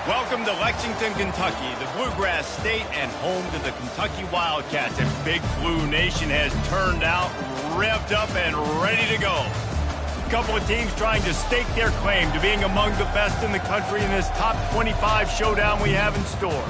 Welcome to Lexington, Kentucky, the Bluegrass State and home to the Kentucky Wildcats. And Big Blue Nation has turned out, revved up, and ready to go. A couple of teams trying to stake their claim to being among the best in the country in this top 25 showdown we have in store.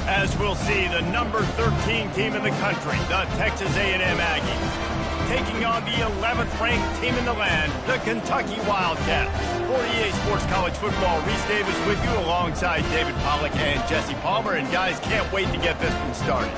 As we'll see, the number 13 team in the country, the Texas A&M Aggies, taking on the 11th ranked team in the land, the Kentucky Wildcats. 48 Sports College Football, Reese Davis with you alongside David Pollack and Jesse Palmer. And guys, can't wait to get this one started.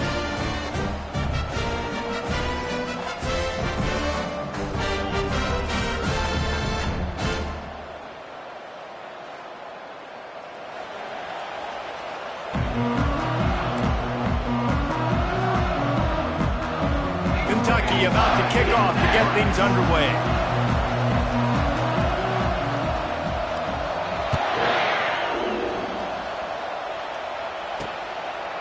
Kentucky about to kick off to get things underway.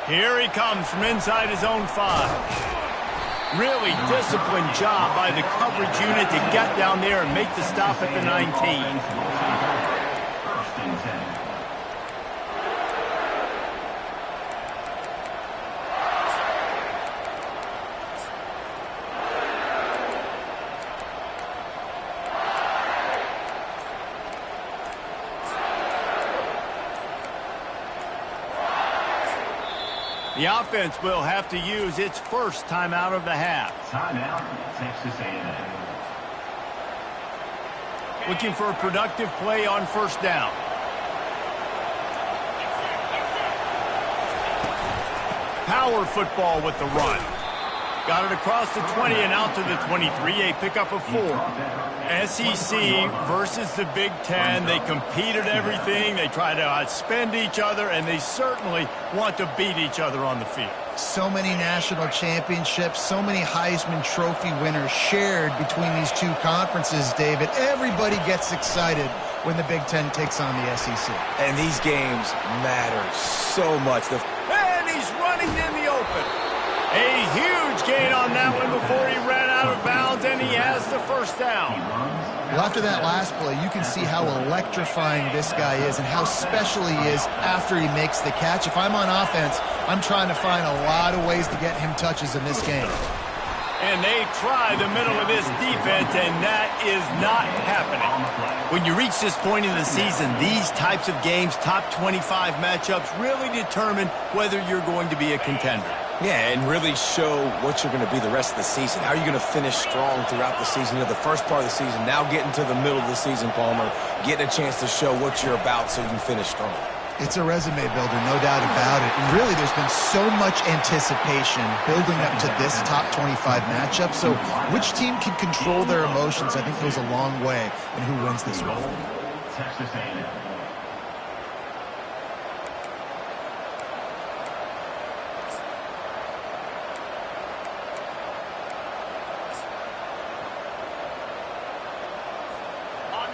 Here he comes from inside his own 5. Really disciplined job by the coverage unit to get down there and make the stop at the 19. The offense will have to use its first timeout of the half. Timeout, Texas A&M. Looking for a productive play on first down. Power football with the run. Got it across the 20 and out to the 23, a pickup of 4. SEC versus the Big Ten. They compete at everything. They try to outspend each other, and they certainly want to beat each other on the field. So many national championships, so many Heisman Trophy winners shared between these two conferences, David. Everybody gets excited when the Big Ten takes on the SEC. And these games matter so much. And he's running in the open. A huge gain on that one before he ran out of bounds, and he has the first down. Well, after that last play, you can see how electrifying this guy is and how special he is after he makes the catch. If I'm on offense, I'm trying to find a lot of ways to get him touches in this game. And they try the middle of this defense, and that is not happening. When you reach this point in the season, these types of games, top 25 matchups, really determine whether you're going to be a contender. Yeah, and really show what you're going to be the rest of the season. How are you going to finish strong throughout the season? The first part of the season, now getting to the middle of the season, Palmer, getting a chance to show what you're about so you can finish strong. It's a resume builder, no doubt about it. And really, there's been so much anticipation building up to this top 25 matchup. So which team can control their emotions, I think, goes a long way in who wins this one. Texas A&M.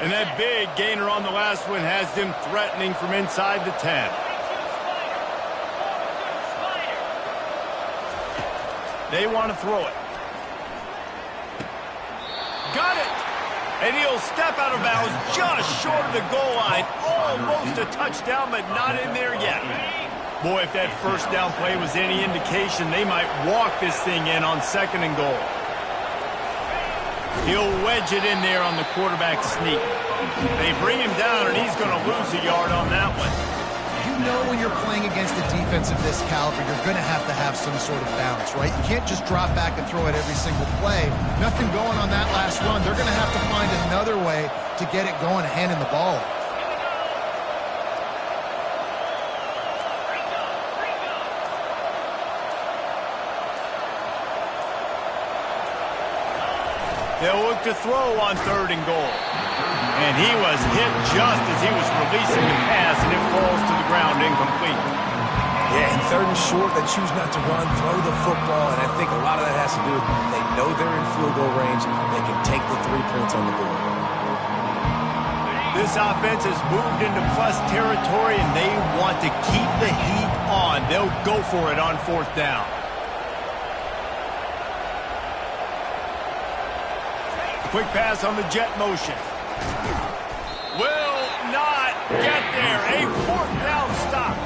And that big gainer on the last one has them threatening from inside the 10. They want to throw it. Got it! And he'll step out of bounds just short of the goal line. Almost a touchdown, but not in there yet. Boy, if that first down play was any indication, they might walk this thing in on 2nd and goal. He'll wedge it in there on the quarterback sneak. They bring him down, and he's going to lose a yard on that one. You know when you're playing against a defense of this caliber, you're going to have some sort of balance, right? You can't just drop back and throw it every single play. Nothing going on that last run. They're going to have to find another way to get it going, handing the ball off. They'll look to throw on 3rd and goal. And he was hit just as he was releasing the pass, and it falls to the ground incomplete. Yeah, and 3rd and short, they choose not to run, throw the football, and I think a lot of that has to do with they know they're in field goal range. They can take the 3 points on the board. This offense has moved into plus territory, and they want to keep the heat on. They'll go for it on 4th down. Quick pass on the jet motion. Will not get there. A 4th down stop. stop.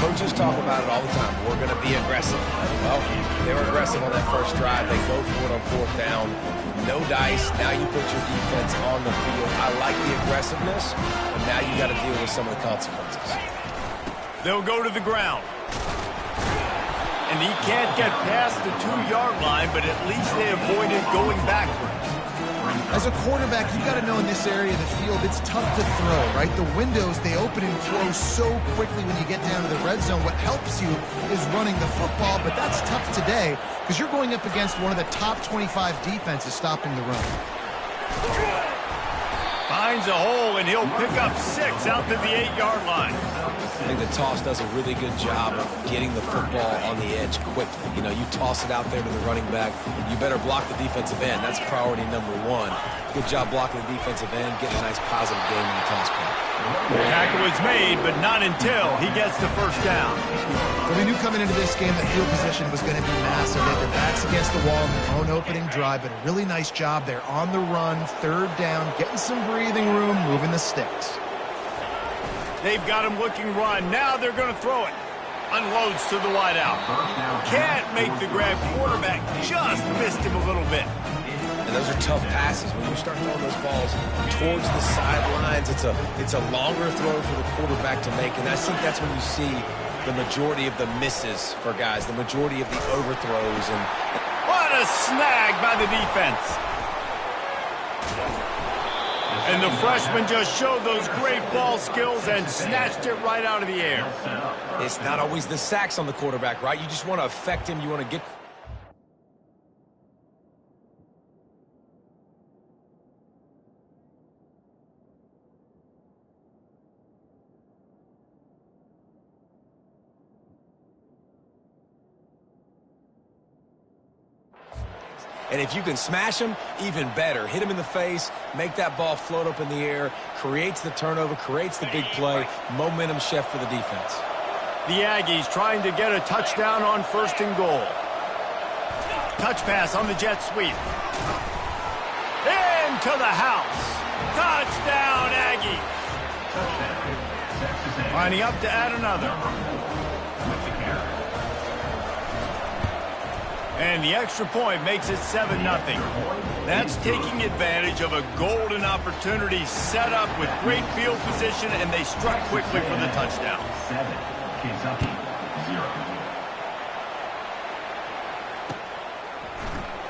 Coaches talk about it all the time. We're going to be aggressive. Well, they were aggressive on that first drive. They go for it on fourth down. No dice. Now you put your defense on the field. I like the aggressiveness, but now you got to deal with some of the consequences. They'll go to the ground. And he can't get past the 2-yard line, but at least they avoided going backwards. As a quarterback, you've got to know in this area of the field, it's tough to throw, right? The windows, they open and close so quickly when you get down to the red zone. What helps you is running the football, but that's tough today because you're going up against one of the top 25 defenses stopping the run. Finds a hole, and he'll pick up 6 out to the 8-yard line. I think the toss does a really good job of getting the football on the edge quickly. You know, you toss it out there to the running back. You better block the defensive end. That's priority number 1. Good job blocking the defensive end, getting a nice positive game in the toss play. The tackle is made, but not until he gets the first down. So we knew coming into this game that field position was going to be massive. They had their backs against the wall in their own opening drive, but a really nice job there on the run, third down, getting some breathing room, moving the sticks. They've got him looking run. Now they're going to throw it. Unloads to the wideout. Can't make the grab. Quarterback just missed him a little bit. And those are tough passes. When you start throwing those balls towards the sidelines, it's a longer throw for the quarterback to make. And I think that's when you see the majority of the misses for guys, the majority of the overthrows. And what a snag by the defense. And the freshman just showed those great ball skills and snatched it right out of the air. It's not always the sacks on the quarterback, right? You just want to affect him. You want to get... And if you can smash him, even better. Hit him in the face, make that ball float up in the air, creates the turnover, creates the big play, momentum shift for the defense. The Aggies trying to get a touchdown on 1st and goal. Touch pass on the jet sweep. Into the house. Touchdown, Aggies. Lining up to add another. And the extra point makes it 7-0. That's taking advantage of a golden opportunity set up with great field position, and they struck quickly for the touchdown. 7, Kentucky, 0.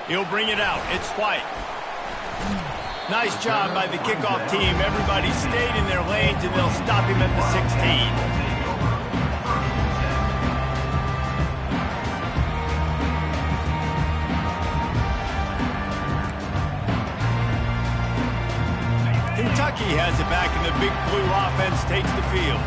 He'll bring it out. It's White. Nice job by the kickoff team. Everybody stayed in their lanes, and they'll stop him at the 16. Kentucky has it back, and the big blue offense takes the field.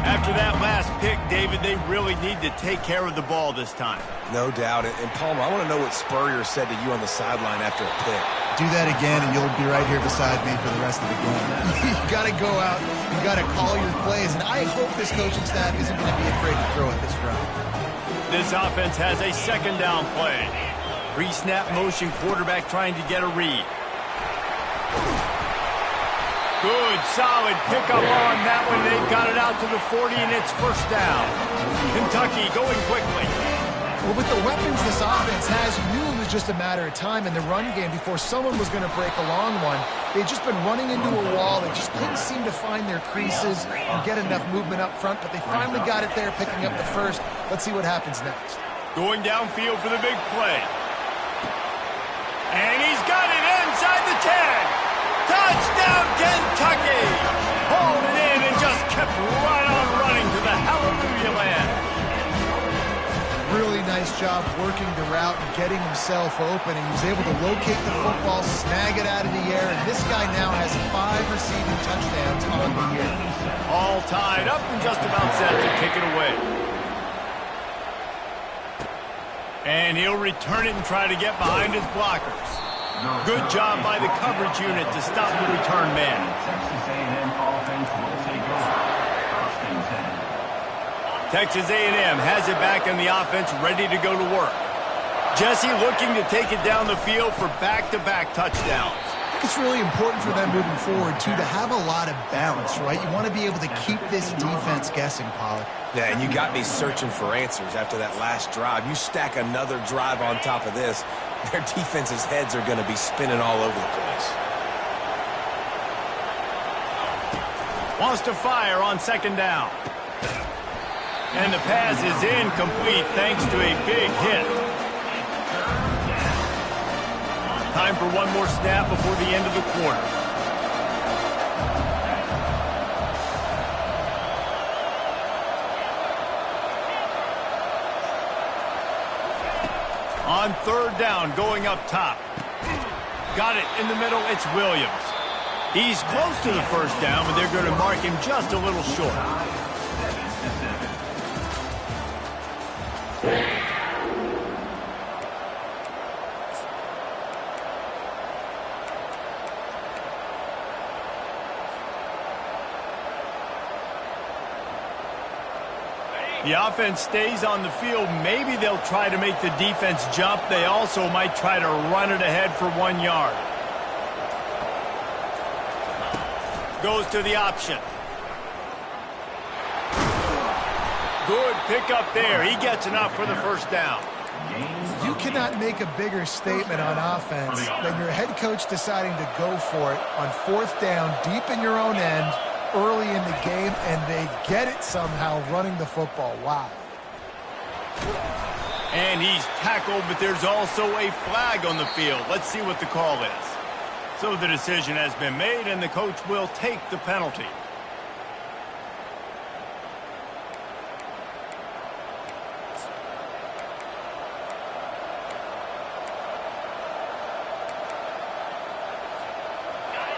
After that last pick, David, they really need to take care of the ball this time. No doubt. And Palmer, I want to know what Spurrier said to you on the sideline after a pick. Do that again, and you'll be right here beside me for the rest of the game. You got to go out. You got to call your plays, and I hope this coaching staff isn't going to be afraid to throw it this round. This offense has a 2nd down play. Pre-snap motion, quarterback trying to get a read. Good, solid pickup on that one. They've got it out to the 40, and it's 1st down. Kentucky going quickly. Well, with the weapons this offense has, you knew it was just a matter of time in the run game before someone was going to break a long one. They'd just been running into a wall. They just couldn't seem to find their creases and get enough movement up front, but they finally got it there, picking up the first. Let's see what happens next. Going downfield for the big play. And he's got it inside the 10. Touchdown, Kentucky! Hauled it in and just kept right on running to the hallelujah land. Really nice job working the route and getting himself open. And he was able to locate the football, snag it out of the air, and this guy now has 5 receiving touchdowns on the year. All tied up and just about set to kick it away. And he'll return it and try to get behind his blockers. Good job by the coverage unit to stop the return man. Texas A&M offense will take over. 1st and 10. Texas A&M has it back in the offense, ready to go to work. Jesse looking to take it down the field for back-to-back touchdowns. it's really important for them moving forward, too, to have a lot of balance, right? You want to be able to keep this defense guessing, Pollard. Yeah, and you got me searching for answers after that last drive. You stack another drive on top of this, their defense's heads are going to be spinning all over the place. Wants to fire on second down. And the pass is incomplete thanks to a big hit. Time for one more snap before the end of the quarter. On third down, going up top. Got it in the middle, it's Williams. He's close to the first down, but they're going to mark him just a little short. The offense stays on the field. Maybe they'll try to make the defense jump. They also might try to run it ahead for 1 yard. Goes to the option. Good pickup there. He gets enough for the first down. You cannot make a bigger statement on offense than your head coach deciding to go for it on fourth down, deep in your own end, early in the game, and they get it somehow running the football. Wow. And he's tackled, but there's also a flag on the field. Let's see what the call is. So the decision has been made, and the coach will take the penalty.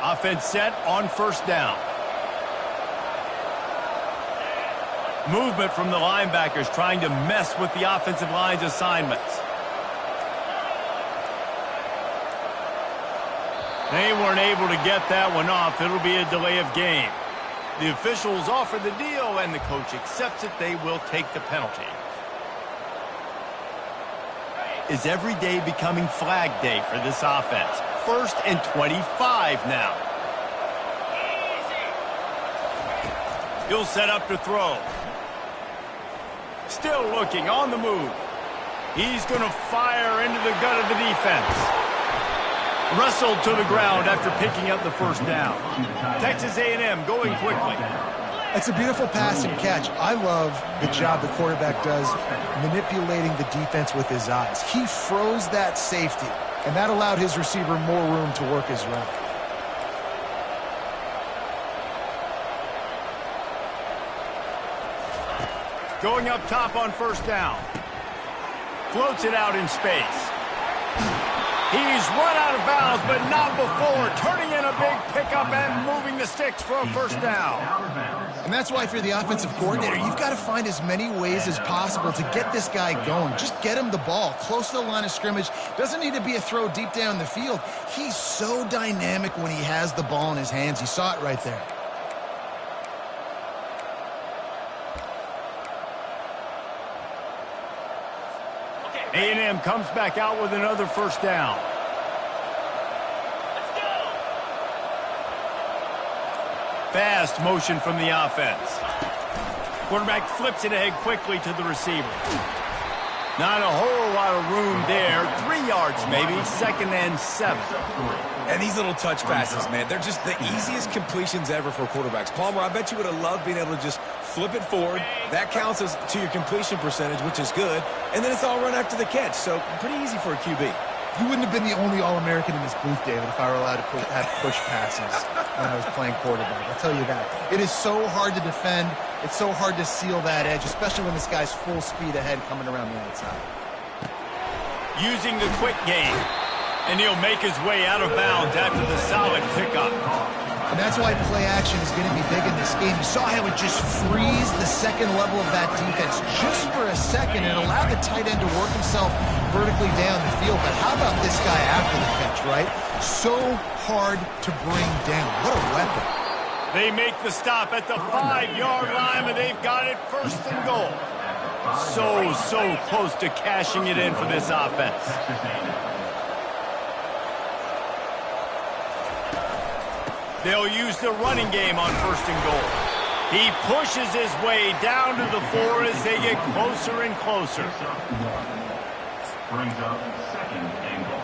Offense set on first down. Movement from the linebackers trying to mess with the offensive line's assignments. They weren't able to get that one off. It'll be a delay of game. The officials offer the deal, and the coach accepts it. They will take the penalty. Is every day becoming flag day for this offense? 1st and 25 now. He'll set up to throw. Still looking on the move. He's going to fire into the gut of the defense. Wrestled to the ground after picking up the first down. Texas A&M going quickly. It's a beautiful pass and catch. I love the job the quarterback does manipulating the defense with his eyes. He froze that safety, and that allowed his receiver more room to work his route. Going up top on first down. Floats it out in space. He's run out of bounds, but not before. Turning in a big pickup and moving the sticks for a first down. And that's why, if you're the offensive coordinator, you've got to find as many ways as possible to get this guy going. Just get him the ball close to the line of scrimmage. Doesn't need to be a throw deep down the field. He's so dynamic when he has the ball in his hands. You saw it right there. A&M comes back out with another first down. Let's go. Fast motion from the offense. Quarterback flips it ahead quickly to the receiver. Not a whole lot of room there. 3 yards maybe. 2nd and 7. And these little touch passes, man, they're just the easiest completions ever for quarterbacks. Palmer, I bet you would have loved being able to just flip it forward. That counts as to your completion percentage, which is good. And then it's all run after the catch. So pretty easy for a QB. You wouldn't have been the only All-American in this booth, David, if I were allowed to have push passes when I was playing quarterback. I'll tell you that. It is so hard to defend. It's so hard to seal that edge, especially when this guy's full speed ahead coming around the outside. Using the quick game. And he'll make his way out of bounds after the solid pickup. And that's why play action is going to be big in this game. You saw how it just frees the second level of that defense just for a second and allowed the tight end to work himself vertically down the field. But how about this guy after the catch, right? So hard to bring down. What a weapon. They make the stop at the 5-yard line, and they've got it 1st and goal. So close to cashing it in for this offense. They'll use the running game on 1st and goal. He pushes his way down to the 4 as they get closer and closer. Brings up 2nd and goal.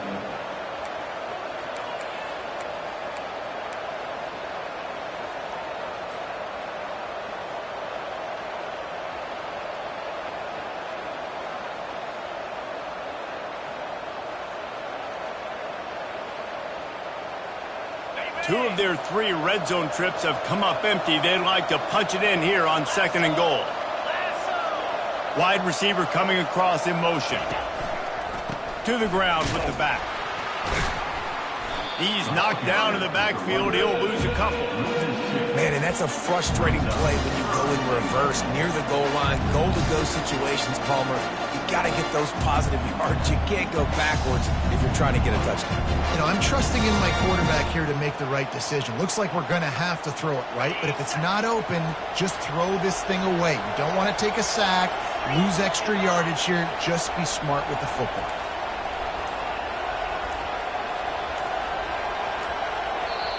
Two of their 3 red zone trips have come up empty. They'd like to punch it in here on 2nd and goal. Wide receiver coming across in motion. To the ground with the back. He's knocked down in the backfield. He'll lose a couple. Man, and that's a frustrating play when you go in reverse near the goal line. Goal-to-go situations, Palmer. You got to get those positive yards. You can't go backwards if you're trying to get a touchdown. You know, I'm trusting in my quarterback here to make the right decision. Looks like we're going to have to throw it, right? But if it's not open, just throw this thing away. You don't want to take a sack, lose extra yardage here. Just be smart with the football.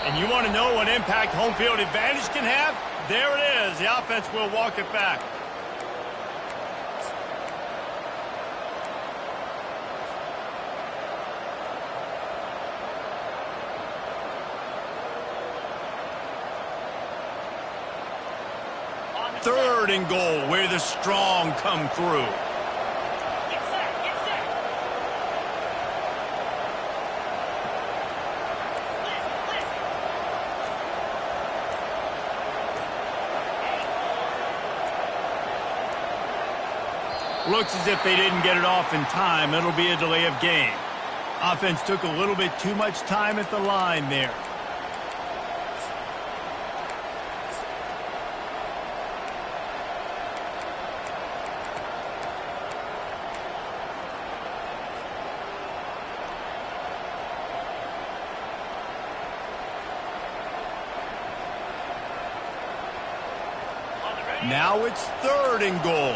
And you want to know what impact home field advantage can have? There it is. The offense will walk it back. Third and goal, where the strong come through. Looks as if they didn't get it off in time. It'll be a delay of game. Offense took a little bit too much time at the line there. Now it's 3rd and goal.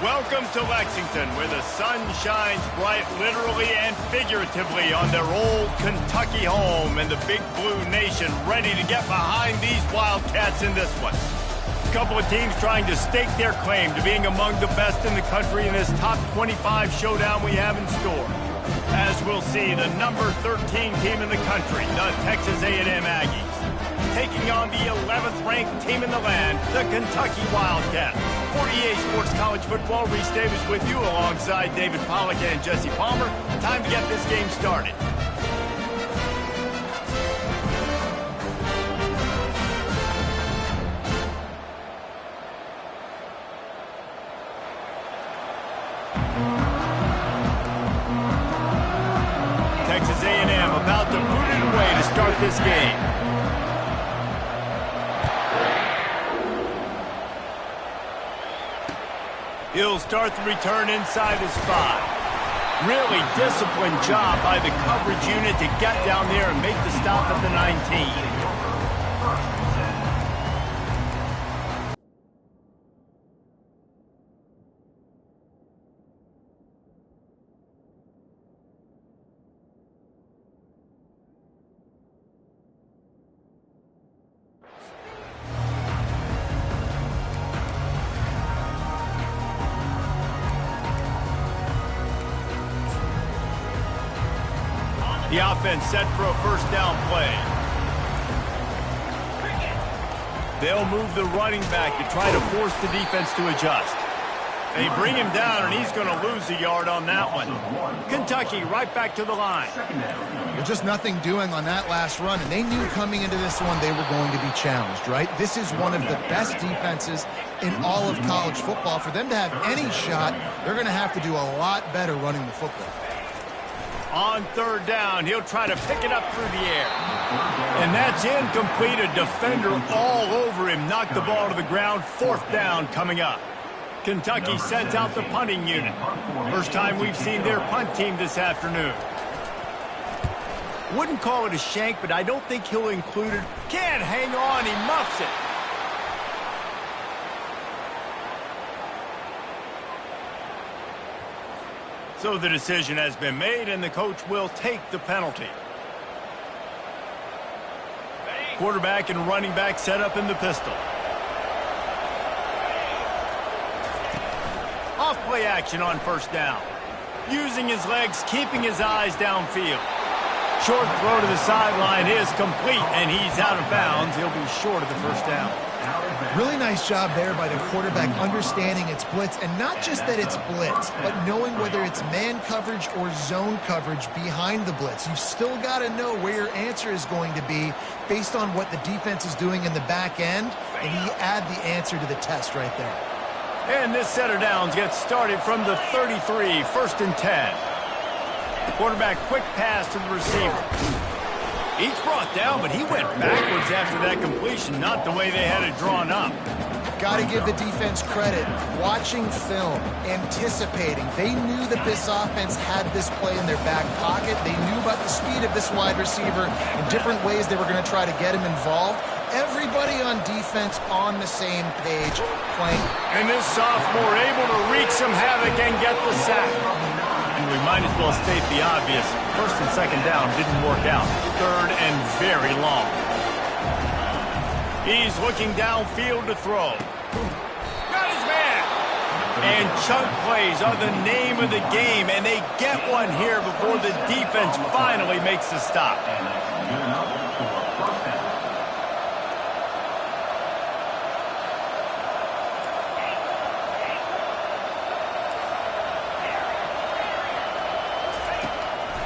Welcome to Lexington, where the sun shines bright literally and figuratively on their old Kentucky home, and the Big Blue Nation ready to get behind these Wildcats in this one. A couple of teams trying to stake their claim to being among the best in the country in this top 25 showdown we have in store. As we'll see, the number 13 team in the country, the Texas A&M Aggies, taking on the 11th ranked team in the land, the Kentucky Wildcats. 48 Sports College Football, Reese Davis with you alongside David Pollack and Jesse Palmer. Time to get this game started. this game. He'll start the return inside his 5. Really disciplined job by the coverage unit to get down there and make the stop at the 19. The offense set for a first down play. They'll move the running back to try to force the defense to adjust. They bring him down, and he's going to lose a yard on that one. Kentucky right back to the line. There's just nothing doing on that last run, and they knew coming into this one they were going to be challenged, right? This is one of the best defenses in all of college football. For them to have any shot, they're going to have to do a lot better running the football. On third down, he'll try to pick it up through the air. And that's incomplete. A defender all over him. Knocked the ball to the ground. Fourth down coming up. Kentucky sends out the punting unit. First time we've seen their punt team this afternoon. Wouldn't call it a shank, but I don't think he'll include it. Can't hang on. He muffs it. So the decision has been made, and the coach will take the penalty. Quarterback and running back set up in the pistol. Off play action on first down. Using his legs, keeping his eyes downfield. Short throw to the sideline is complete, and he's out of bounds. He'll be short of the first down. Really nice job there by the quarterback understanding it's blitz, and not just that it's blitz, but knowing whether it's man coverage or zone coverage behind the blitz. You've still got to know where your answer is going to be based on what the defense is doing in the back end, and you add the answer to the test right there. And this set of downs gets started from the 33, first and 10. Quarterback quick pass to the receiver. Each brought down, but he went backwards after that completion, not the way they had it drawn up. Got to give the defense credit. Watching film, anticipating. They knew that this offense had this play in their back pocket. They knew about the speed of this wide receiver and different ways they were going to try to get him involved. Everybody on defense on the same page playing. And this sophomore able to wreak some havoc and get the sack. And we might as well state the obvious. First and second down didn't work out. Third and very long. He's looking downfield to throw. Got his man. And chunk plays are the name of the game, and they get one here before the defense finally makes the stop.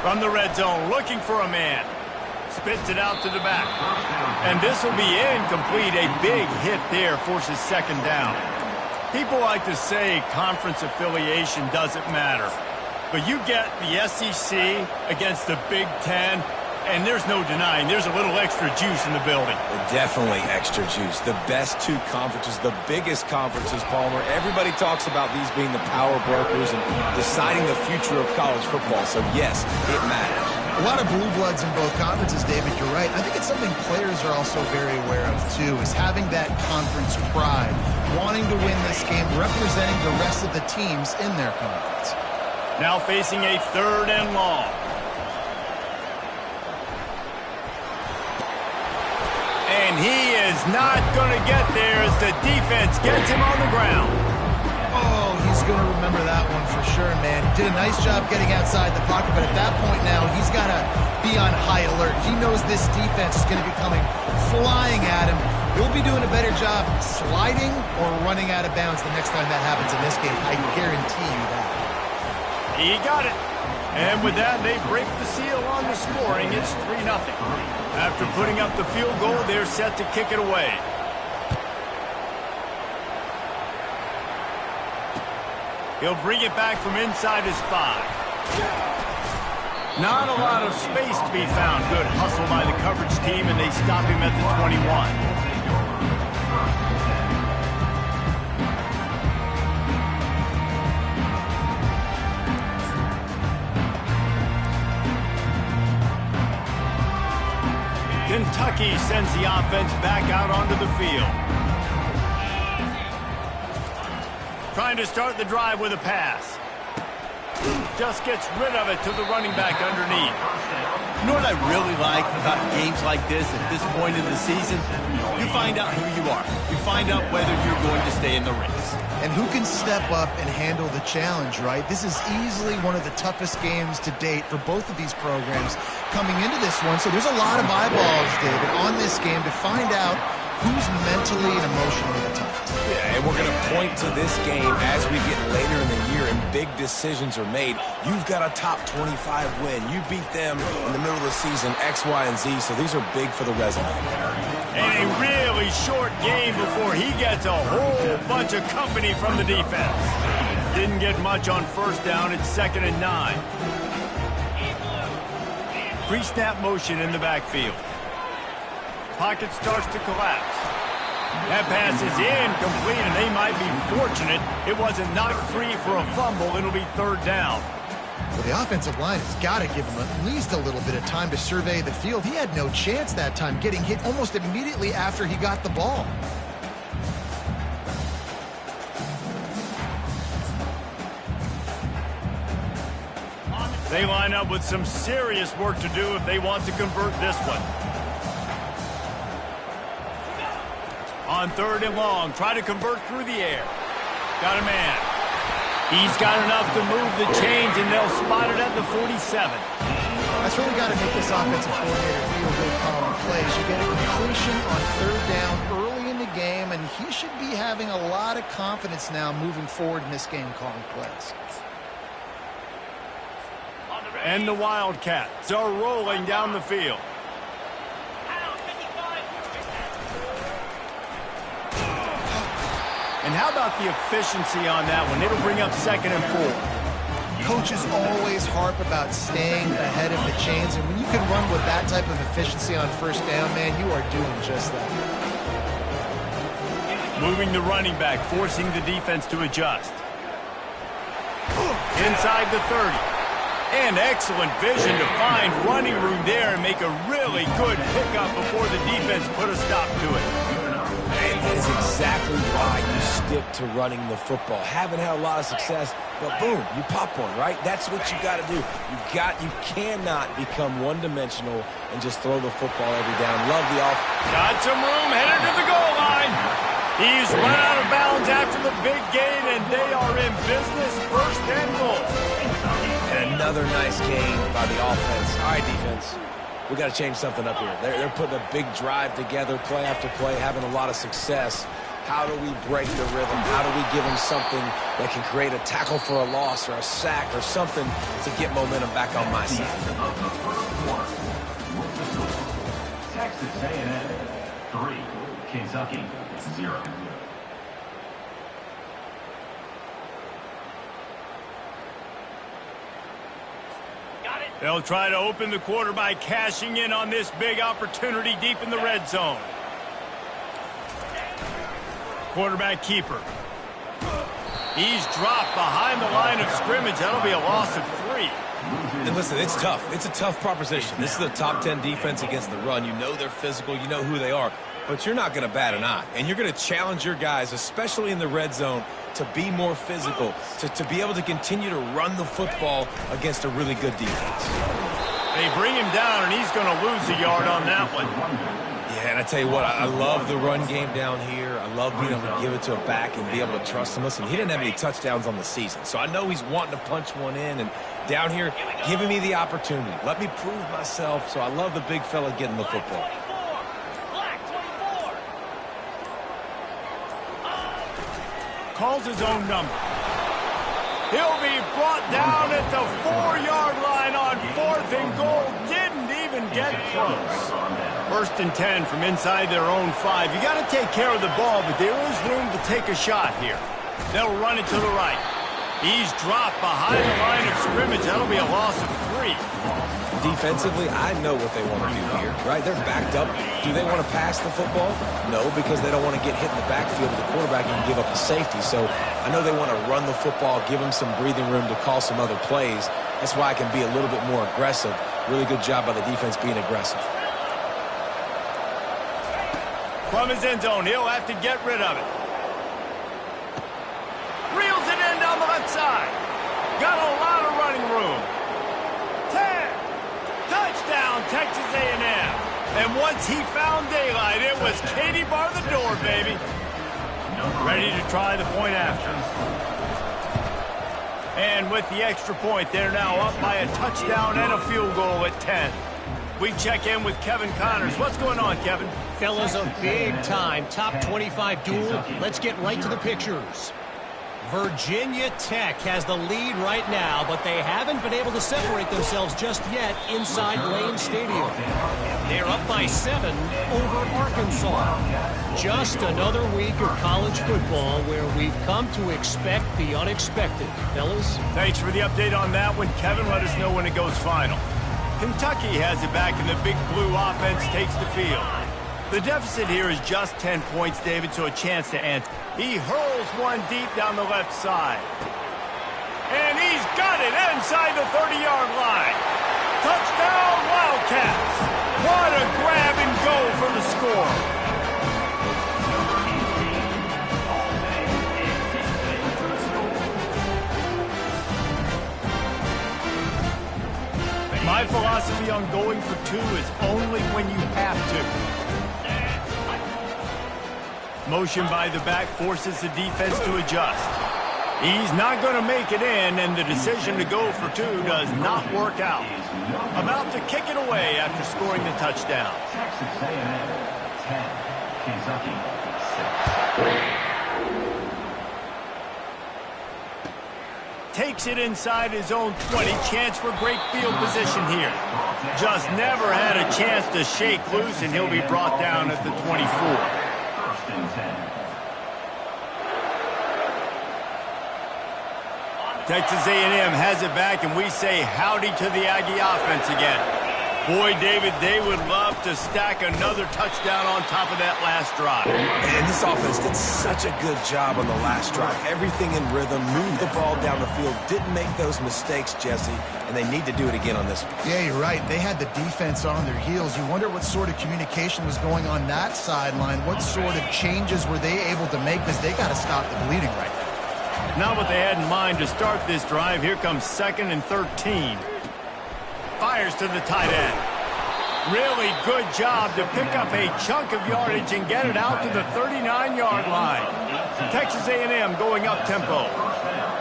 From the red zone, looking for a man. Spits it out to the back. And this will be incomplete. A big hit there forces second down. People like to say conference affiliation doesn't matter. But you get the SEC against the Big Ten, and there's no denying there's a little extra juice in the building. Definitely extra juice. The best two conferences, the biggest conferences, Palmer. Everybody talks about these being the power brokers and deciding the future of college football. So, yes, it matters. A lot of blue bloods in both conferences, David. You're right. I think it's something players are also very aware of, too, is having that conference pride, wanting to win this game, representing the rest of the teams in their conference. Now facing a third and long. And he is not going to get there as the defense gets him on the ground. Oh, he's going to remember that one for sure, man. He did a nice job getting outside the pocket, but at that point now, he's got to be on high alert. He knows this defense is going to be coming flying at him. He'll be doing a better job sliding or running out of bounds the next time that happens in this game. I guarantee you that. He got it. And with that, they break the seal on the scoring. It's 3-0. After putting up the field goal, they're set to kick it away. He'll bring it back from inside his 5. Not a lot of space to be found. Good hustle by the coverage team, and they stop him at the 21. Kentucky sends the offense back out onto the field. Trying to start the drive with a pass. Just gets rid of it to the running back underneath. You know what I really like about games like this at this point in the season? You find out who you are. You find out whether you're going to stay in the race. And who can step up and handle the challenge, right? This is easily one of the toughest games to date for both of these programs coming into this one. So there's a lot of eyeballs, David, on this game to find out who's mentally and emotionally the toughest. Yeah, and we're going to point to this game as we get later in the year and big decisions are made. You've got a top 25 win. You beat them in the middle of the season, X, Y, and Z, so these are big for the resume. And a really short game before he gets a whole bunch of company from the defense. Didn't get much on first down. It's 2nd and 9. Pre-snap motion in the backfield. Pocket starts to collapse. That pass is incomplete, and they might be fortunate it wasn't knocked free for a fumble. It'll be 3rd down. Well, the offensive line has got to give him at least a little bit of time to survey the field. He had no chance that time, getting hit almost immediately after he got the ball. They line up with some serious work to do if they want to convert this one. On 3rd and long, try to convert through the air. Got a man. He's got enough to move the chains, and they'll spot it at the 47. That's really got to make this offensive coordinator feel good calling plays. You get a completion on 3rd down early in the game, and he should be having a lot of confidence now moving forward in this game calling plays. And the Wildcats are rolling down the field. And how about the efficiency on that one? It'll bring up 2nd and 4. Coaches always harp about staying ahead of the chains, and when you can run with that type of efficiency on 1st down, man, you are doing just that. Moving the running back, forcing the defense to adjust. Inside the 30. And excellent vision to find running room there and make a really good pickup before the defense put a stop to it. And that is exactly why you stick to running the football. Haven't had a lot of success, but boom, you pop one, right? That's what you got to do. You cannot become one-dimensional and just throw the football every down. Love the off. Got some room, headed to the goal line. He's run out of bounds after the big gain, and they are in business. 1st and goal. And another nice gain by the offense. All right, defense. We got to change something up here. They're putting a big drive together, play after play, having a lot of success. How do we break the rhythm? How do we give them something that can create a tackle for a loss or a sack or something to get momentum back on my side? Texas A&M 3, Kentucky 0. They'll try to open the quarter by cashing in on this big opportunity deep in the red zone. Quarterback keeper. He's dropped behind the line of scrimmage. That'll be a loss of 3. And listen, it's tough. It's a tough proposition. This is a top 10 defense against the run. You know they're physical. You know who they are. But you're not going to bat an eye. And you're going to challenge your guys, especially in the red zone, to be more physical, to be able to continue to run the football against a really good defense. They bring him down, and he's going to lose a yard on that one. Yeah, and I tell you what, I love the run game down here. I love being able to give it to a back and be able to trust him. Listen, he didn't have any touchdowns on the season, so I know he's wanting to punch one in. And down here, giving me the opportunity. Let me prove myself, so I love the big fella getting the football. Calls his own number. He'll be brought down at the 4-yard line on 4th and goal. Didn't even get close. 1st and 10 from inside their own 5. You got to take care of the ball, but there is room to take a shot here. They'll run it to the right. He's dropped behind the line of scrimmage. That'll be a loss of 3. Defensively, I know what they want to do here, right? They're backed up. Do they want to pass the football? No, because they don't want to get hit in the backfield of the quarterback and give up a safety. So I know they want to run the football, give them some breathing room to call some other plays. That's why I can be a little bit more aggressive. Really good job by the defense being aggressive. From his end zone, he'll have to get rid of it. Reels it in down the left side. Got a lot of running room. 10. Touchdown, Texas A&M. And once he found daylight, it was Katie bar the door, baby. Ready to try the point after. And with the extra point, they're now up by a touchdown and a field goal at 10. We check in with Kevin Connors. What's going on, Kevin? Fellas, a big-time top 25 duel. Let's get right to the pictures. Virginia Tech has the lead right now, but they haven't been able to separate themselves just yet inside Lane Stadium. They're up by 7 over Arkansas. Just another week of college football where we've come to expect the unexpected. Fellas? Thanks for the update on that one, Kevin. Let us know when it goes final. Kentucky has it back, and the Big Blue offense takes the field. The deficit here is just 10 points, David, so a chance to end. He hurls one deep down the left side. And he's got it inside the 30-yard line. Touchdown, Wildcats. What a grab and go for the score. My philosophy on going for 2 is only when you have to. Motion by the back forces the defense to adjust. He's not going to make it in, and the decision to go for 2 does not work out. About to kick it away after scoring the touchdown. Texas A&M 10, Kentucky 6. Takes it inside his own 20. Chance for great field position here. Just never had a chance to shake loose, and he'll be brought down at the 24. Texas A&M has it back, and we say howdy to the Aggie offense again. Boy, David, they would love to stack another touchdown on top of that last drive. And this offense did such a good job on the last drive. Everything in rhythm, moved the ball down the field, didn't make those mistakes, Jesse, and they need to do it again on this one. Yeah, you're right. They had the defense on their heels. You wonder what sort of communication was going on that sideline. What sort of changes were they able to make, because they got to stop the bleeding right now. Not what they had in mind to start this drive. Here comes 2nd and 13. Fires to the tight end. Really good job to pick up a chunk of yardage and get it out to the 39-yard line. Texas A&M going up tempo.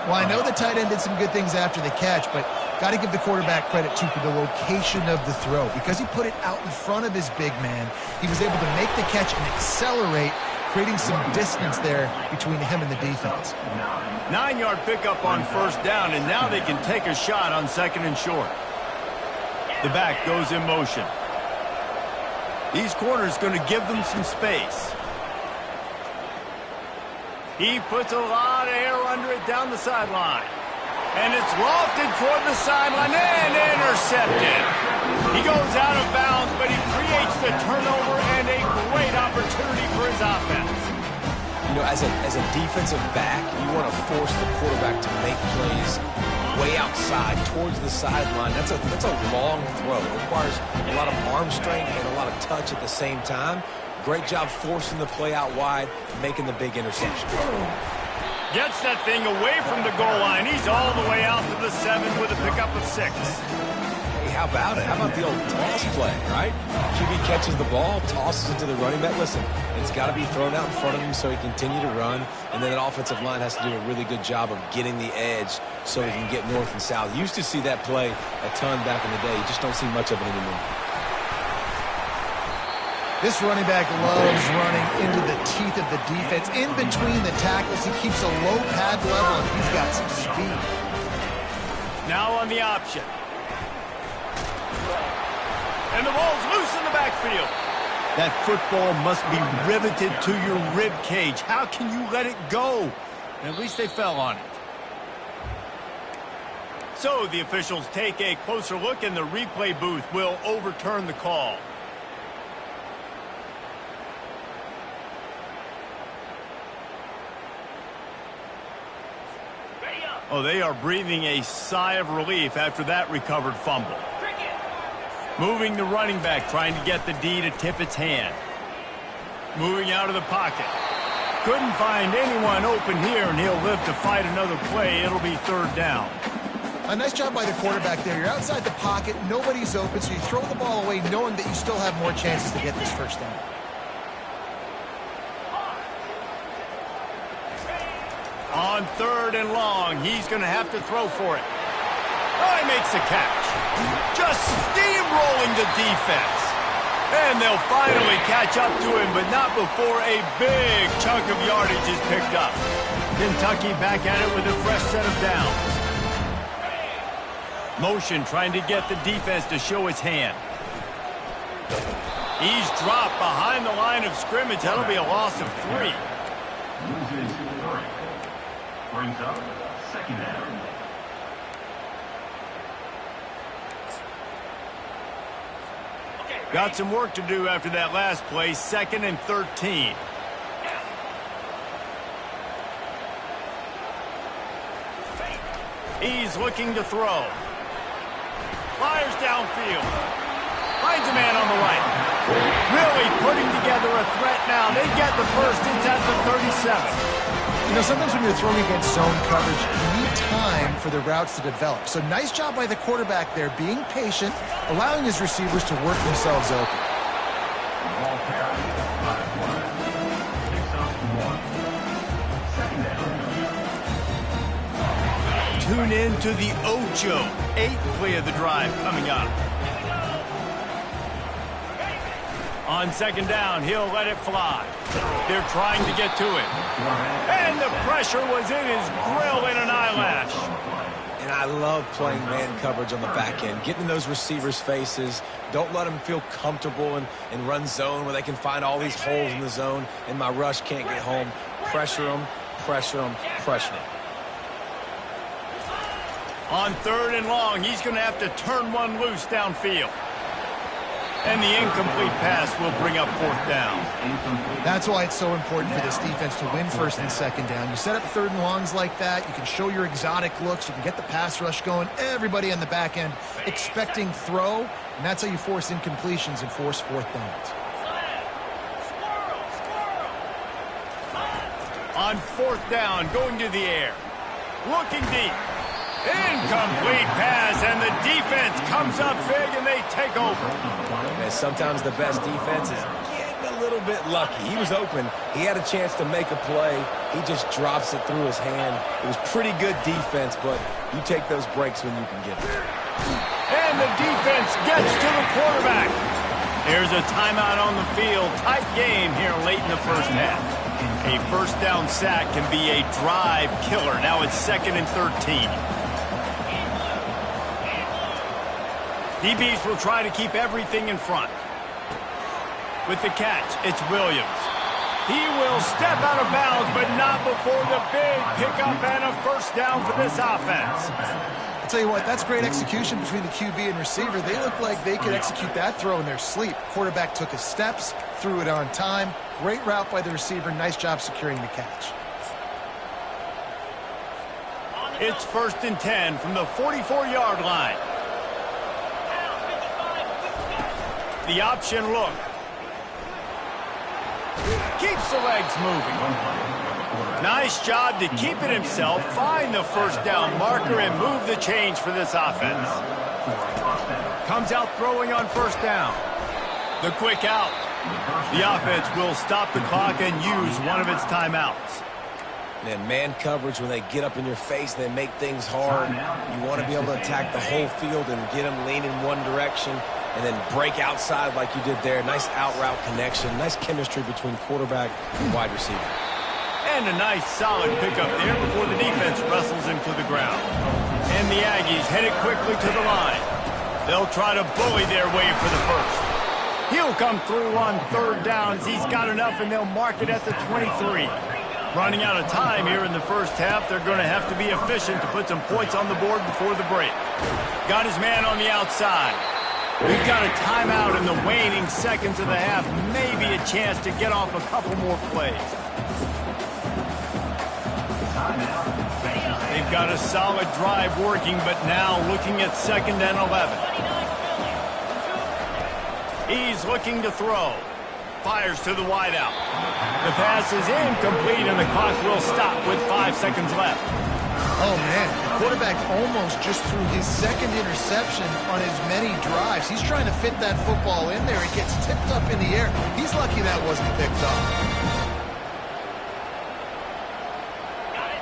Well, I know the tight end did some good things after the catch, but got to give the quarterback credit, too, for the location of the throw. Because he put it out in front of his big man, he was able to make the catch and accelerate, creating some distance there between him and the defense. 9-yard pickup on 1st down, and now they can take a shot on 2nd and short. The back goes in motion. These corners going to give them some space. He puts a lot of air under it down the sideline. And it's lofted toward the sideline and intercepted. He goes out of bounds, but he creates the turnover and a great opportunity for his offense. You know, as a defensive back, you want to force the quarterback to make plays way outside towards the sideline. That's a long throw. It requires a lot of arm strength and a lot of touch at the same time. Great job forcing the play out wide, making the big interception. Gets that thing away from the goal line. He's all the way out to the 7 with a pickup of 6. Hey, how about it? How about the old toss play, right? QB catches the ball, tosses it to the running back. Listen, it's got to be thrown out in front of him so he can continue to run. And then that offensive line has to do a really good job of getting the edge so he can get north and south. Used to see that play a ton back in the day. You just don't see much of it anymore. This running back loves running into the teeth of the defense. In between the tackles, he keeps a low pad level, and he's got some speed. Now on the option. And the ball's loose in the backfield. That football must be riveted to your rib cage. How can you let it go? At least they fell on it. So the officials take a closer look, and the replay booth will overturn the call. Oh, they are breathing a sigh of relief after that recovered fumble. Moving the running back, trying to get the D to tip its hand. Moving out of the pocket. Couldn't find anyone open here, and he'll live to fight another play. It'll be third down. A nice job by the quarterback there. You're outside the pocket, nobody's open, so you throw the ball away knowing that you still have more chances to get this first down. On third and long, he's going to have to throw for it. Oh, he makes the catch. Just steamrolling the defense. And they'll finally catch up to him, but not before a big chunk of yardage is picked up. Kentucky back at it with a fresh set of downs. Motion trying to get the defense to show his hand. He's dropped behind the line of scrimmage. That'll be a loss of 3. Loses 3. Brings up second down. Got some work to do after that last play. 2nd and 13. He's looking to throw. Fires downfield. Finds a man on the right. Really putting together a threat now. They get the first. It's at the 37. You know, sometimes when you're throwing against zone coverage, you need time for the routes to develop. So nice job by the quarterback there, being patient, allowing his receivers to work themselves open. Ball carried by 1. Picks up 1. Second down. Tune in to the Ocho. 8th play of the drive coming up. On second down, he'll let it fly. They're trying to get to it. And the pressure was in his grill in an eyelash. And I love playing man coverage on the back end, getting in those receivers' faces. Don't let them feel comfortable and run zone where they can find all these holes in the zone and my rush can't get home. Pressure them, pressure them, pressure them. On third and long, he's going to have to turn one loose downfield. And the incomplete pass will bring up 4th down. That's why it's so important for this defense to win first and second down. You set up third and longs like that, you can show your exotic looks, you can get the pass rush going, everybody on the back end expecting throw, and that's how you force incompletions and force 4th downs. On 4th down, going to the air. Looking deep. Incomplete pass, and the defense comes up big, and they take over. And sometimes the best defense is getting a little bit lucky. He was open. He had a chance to make a play. He just drops it through his hand. It was pretty good defense, but you take those breaks when you can get them. And the defense gets to the quarterback. There's a timeout on the field. Tight game here late in the first half. A first down sack can be a drive killer. Now it's 2nd and 13. DBs will try to keep everything in front. With the catch, it's Williams. He will step out of bounds, but not before the big pickup and a first down for this offense. I'll tell you what, that's great execution between the QB and receiver. They look like they could execute that throw in their sleep. Quarterback took his steps, threw it on time. Great route by the receiver. Nice job securing the catch. It's 1st and 10 from the 44-yard line. The option look. Keeps the legs moving. Nice job to keep it himself, find the first down marker, and move the change for this offense. Comes out throwing on first down. The quick out. The offense will stop the clock and use one of its timeouts. And man coverage, when they get up in your face, they make things hard. You want to be able to attack the whole field and get them lean in one direction and then break outside like you did there. Nice out route connection, nice chemistry between quarterback and wide receiver. And a nice solid pickup there before the defense wrestles him to the ground. And the Aggies headed quickly to the line. They'll try to bully their way for the first. He'll come through on third down as he's got enough, and they'll mark it at the 23. Running out of time here in the first half. They're going to have to be efficient to put some points on the board before the break. Got his man on the outside. We've got a timeout in the waning seconds of the half. Maybe a chance to get off a couple more plays. They've got a solid drive working, but now looking at 2nd and 11. He's looking to throw. Fires to the wideout. The pass is incomplete, and the clock will stop with 5 seconds left. Oh, man, the quarterback almost just threw his 2nd interception on as many drives. He's trying to fit that football in there. It gets tipped up in the air. He's lucky that wasn't picked off.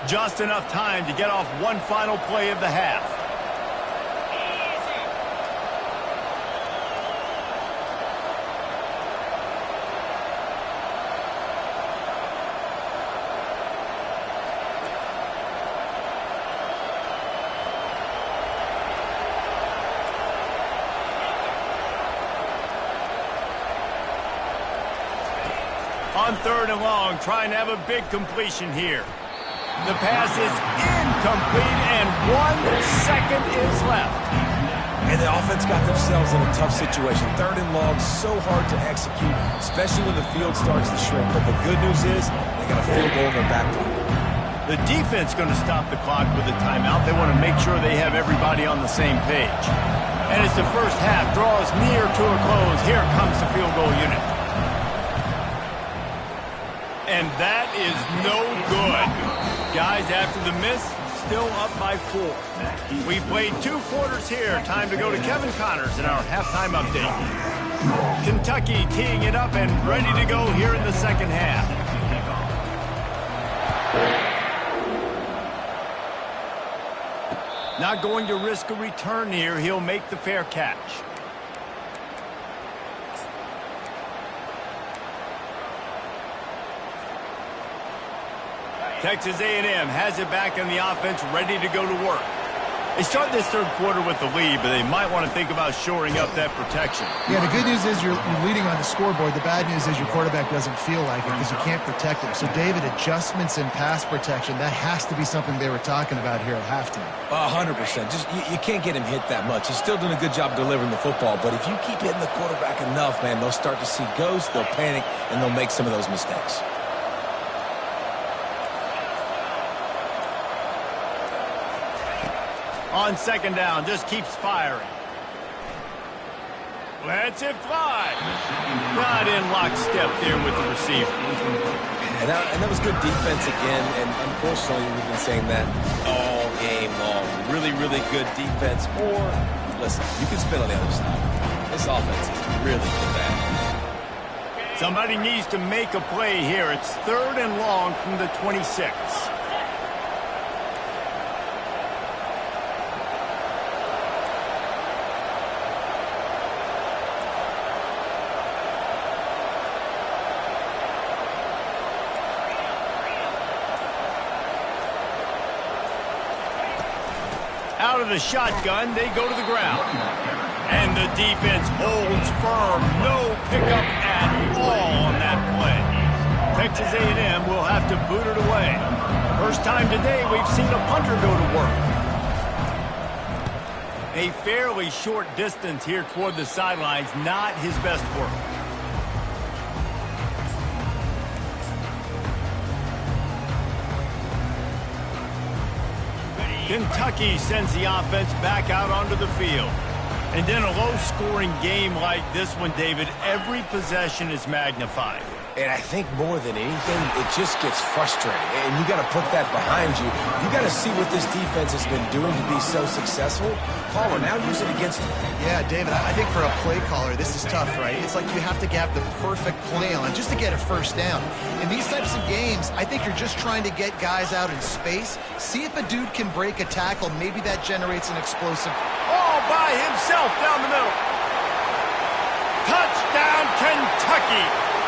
Just enough time to get off one final play of the half. On 3rd and long, trying to have a big completion here. The pass is incomplete, and 1 second is left. And the offense got themselves in a tough situation. 3rd and long, so hard to execute, especially when the field starts to shrink. But the good news is they got a field goal in their back pocket. The defense going to stop the clock with a timeout. They want to make sure they have everybody on the same page. And as the first half draws near to a close, here comes the field goal unit. And that is no good. Guys, after the miss, still up by 4. We played 2 quarters here. Time to go to Kevin Connors in our halftime update. Kentucky teeing it up and ready to go here in the 2nd half. Not going to risk a return here. He'll make the fair catch. Texas A&M has it back in the offense, ready to go to work. They start this 3rd quarter with the lead, but they might want to think about shoring up that protection. Yeah, the good news is you're leading on the scoreboard. The bad news is your quarterback doesn't feel like it because you can't protect him. So, David, adjustments in pass protection, that has to be something they were talking about here at halftime. 100%. Just you can't get him hit that much. He's still doing a good job delivering the football, but if you keep hitting the quarterback enough, man, they'll start to see ghosts, they'll panic, and they'll make some of those mistakes. On 2nd down, just keeps firing. Lets it fly. Not in lockstep there with the receiver. And that was good defense again, and unfortunately we've been saying that all game long. Really, really good defense. Or, listen, you can spin on the other side. This offense is really bad. Somebody needs to make a play here. It's 3rd and long from the 26. Out of the shotgun, they go to the ground. And the defense holds firm. No pickup at all on that play. Texas A&M will have to boot it away. First time today we've seen a punter go to work. A fairly short distance here toward the sidelines, not his best work. Kentucky sends the offense back out onto the field. And in a low-scoring game like this one, David, every possession is magnified. And I think more than anything, it just gets frustrating. And you got to put that behind you. You got to see what this defense has been doing to be so successful. Caller, now use it against them. Yeah, David, I think for a play caller, this is tough, right? It's like you have to have the perfect play on just to get a first down. In these types of games, I think you're just trying to get guys out in space. See if a dude can break a tackle. Maybe that generates an explosive. All by himself down the middle. Touchdown, Kentucky.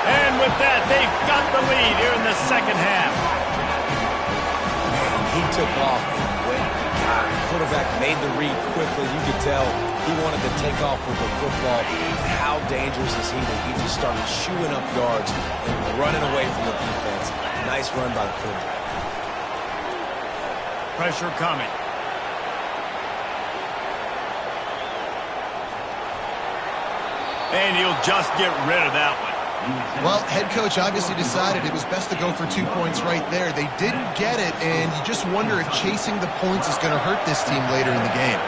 And with that, they've got the lead here in the 2nd half. Man, he took off and went quarterback made the read quickly. You could tell he wanted to take off with the football. How dangerous is he that he just started chewing up yards and running away from the defense. Nice run by the quarterback. Pressure coming. And he'll just get rid of that one. Well, head coach obviously decided it was best to go for 2 points right there. They didn't get it, and you just wonder if chasing the points is going to hurt this team later in the game.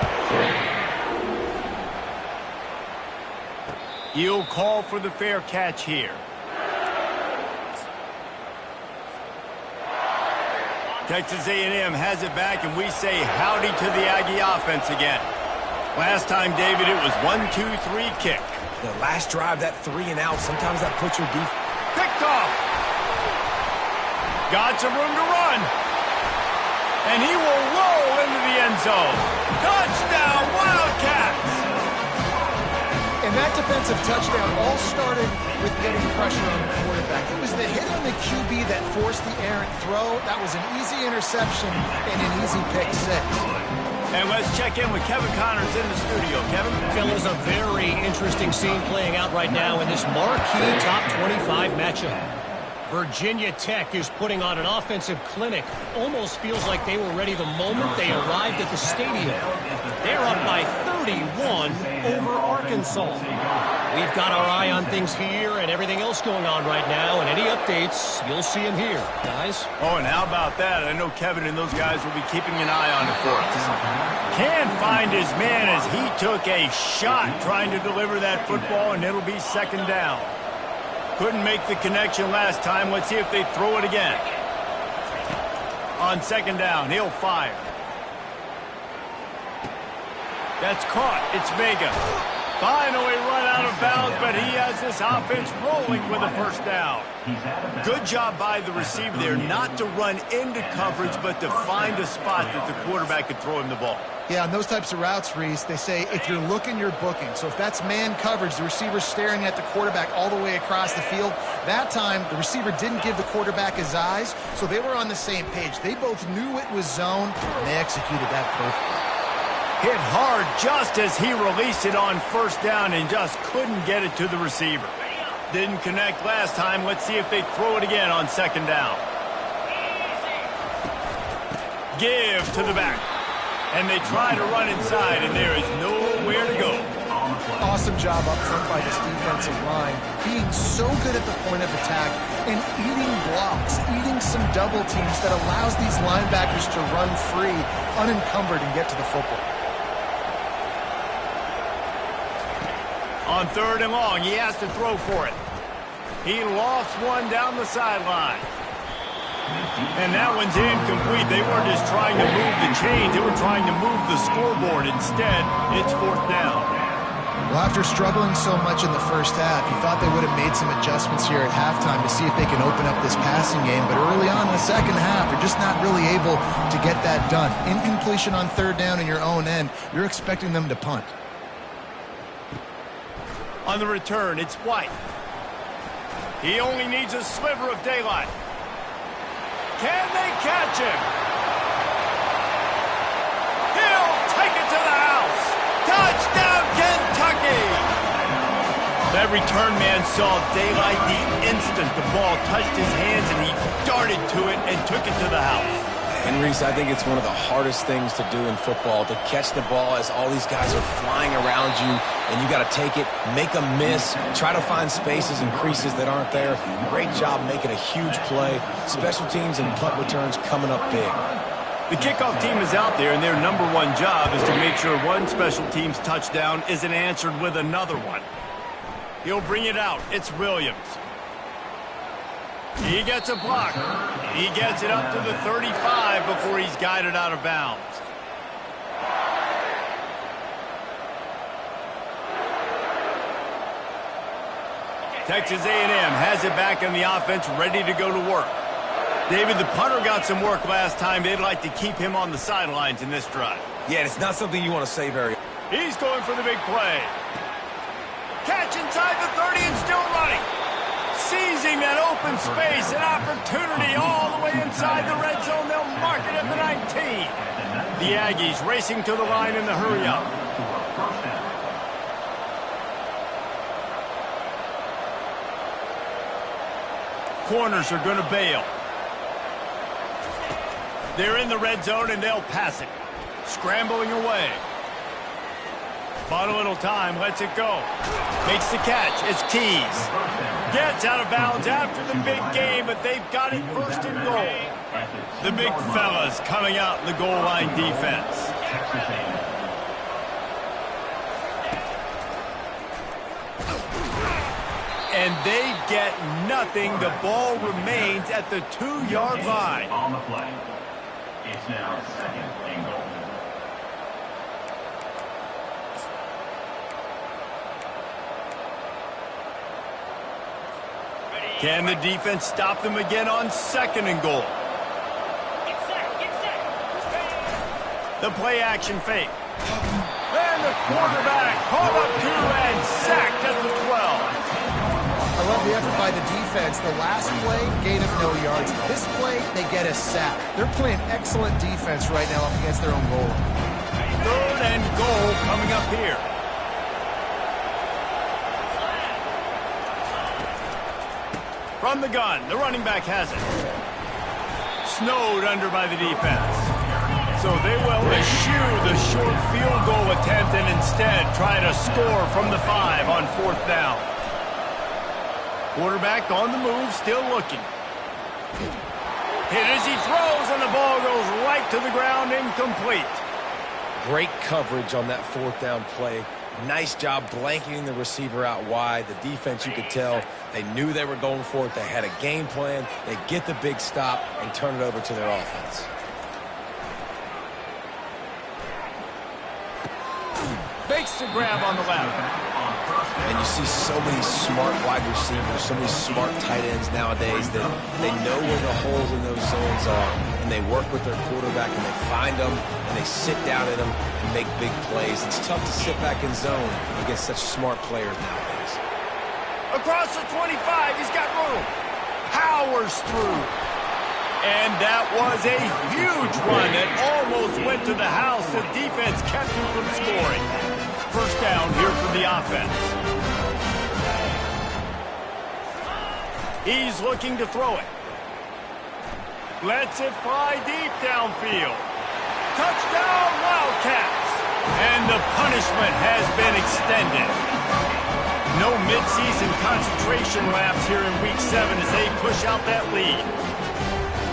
He'll call for the fair catch here. Texas A&M has it back, and we say howdy to the Aggie offense again. Last time, David, it was 1-2-3 kick. The last drive, that 3 and out, sometimes that puts your defense. Picked off. Got some room to run. And he will roll into the end zone. Touchdown, Wildcats! And that defensive touchdown all started with getting pressure on the quarterback. It was the hit on the QB that forced the errant throw. That was an easy interception and an easy pick six. And let's check in with Kevin Connors in the studio. Kevin? Fellas, a very interesting scene playing out right now in this marquee top 25 matchup. Virginia Tech is putting on an offensive clinic. Almost feels like they were ready the moment they arrived at the stadium. They're up by 31 over Arkansas. We've got our eye on things here and everything else going on right now, and any updates, you'll see them here, guys. Oh, and how about that? I know Kevin and those guys will be keeping an eye on it for us. Can find his man as he took a shot trying to deliver that football, and it'll be second down. Couldn't make the connection last time. Let's see if they throw it again. On second down, he'll fire. That's caught. It's Vega. Finally run out of bounds, but he has this offense rolling with a first down. Good job by the receiver there not to run into coverage, but to find a spot that the quarterback could throw him the ball. Yeah, on those types of routes, Reese, they say if you're looking, you're booking. So if that's man coverage, the receiver's staring at the quarterback all the way across the field. That time, the receiver didn't give the quarterback his eyes, so they were on the same page. They both knew it was zone, and they executed that perfectly. Hit hard just as he released it on first down and just couldn't get it to the receiver. Didn't connect last time. Let's see if they throw it again on second down. Give to the back. And they try to run inside, and there is nowhere to go. Awesome job up front by this defensive line, being so good at the point of attack and eating blocks, eating some double teams that allows these linebackers to run free, unencumbered, and get to the football. On third and long, he has to throw for it. He lofts one down the sideline. And that one's incomplete. They weren't just trying to move the chains. They were trying to move the scoreboard. Instead, it's fourth down. Well, after struggling so much in the first half, you thought they would have made some adjustments here at halftime to see if they can open up this passing game. But early on in the second half, they're just not really able to get that done. Incompletion on third down in your own end, you're expecting them to punt. On the return, it's White. He only needs a sliver of daylight. Can they catch him? He'll take it to the house. Touchdown, Kentucky! That return man saw daylight the instant the ball touched his hands, and he darted to it and took it to the house. And Reese, I think it's one of the hardest things to do in football, to catch the ball as all these guys are flying around you, and you got to take it, make a miss, try to find spaces and creases that aren't there. Great job making a huge play. Special teams and punt returns coming up big. The kickoff team is out there, and their number one job is to make sure one special team's touchdown isn't answered with another one. He'll bring it out. It's Williams. He gets a block. He gets it up to the 35 before he's guided out of bounds. Texas A&M has it back in the offense, ready to go to work. David, the punter got some work last time. They'd like to keep him on the sidelines in this drive. Yeah, it's not something you want to say very. He's going for the big play. Catch inside the 30 and still running. seizing that open space, an opportunity all the way inside the red zone. They'll mark it at the 19. The Aggies racing to the line in the hurry up. Corners are going to bail. They're in the red zone, and they'll pass it. Scrambling away. Bought a little time, lets it go. Makes the catch. It's Keys. Gets out of bounds after the big game, but they've got it first and goal. The big fellas coming out in the goal line defense. And they get nothing. The ball remains at the 2-yard line. On the play. It's now second and goal. Can the defense stop them again on second and goal? The play action fake. And the quarterback caught up to and sacked at the 12. I love the effort by the defense. The last play, gain of no yards. This play, they get a sack. They're playing excellent defense right now up against their own goal. Third and goal coming up here. From the gun, the running back has it. Snowed under by the defense. So they will eschew the short field goal attempt and instead try to score from the 5 on 4th down. Quarterback on the move, still looking. Hit as he throws, and the ball goes right to the ground, incomplete. Great coverage on that 4th down play. Nice job blanketing the receiver out wide. The defense, you could tell, they knew they were going for it. They had a game plan. They get the big stop and turn it over to their offense. Fakes the grab on the left. And you see so many smart wide receivers, so many smart tight ends nowadays that they know where the holes in those zones are, and they work with their quarterback, and they find them, and they sit down in them and make big plays. It's tough to sit back in zone against such smart players nowadays. Across the 25, he's got room. Powers through. And that was a huge run that almost went to the house. The defense kept him from scoring. First down here for the offense. He's looking to throw it. Lets it fly deep downfield. Touchdown, Wildcats! And the punishment has been extended. No midseason concentration laps here in Week 7 as they push out that lead.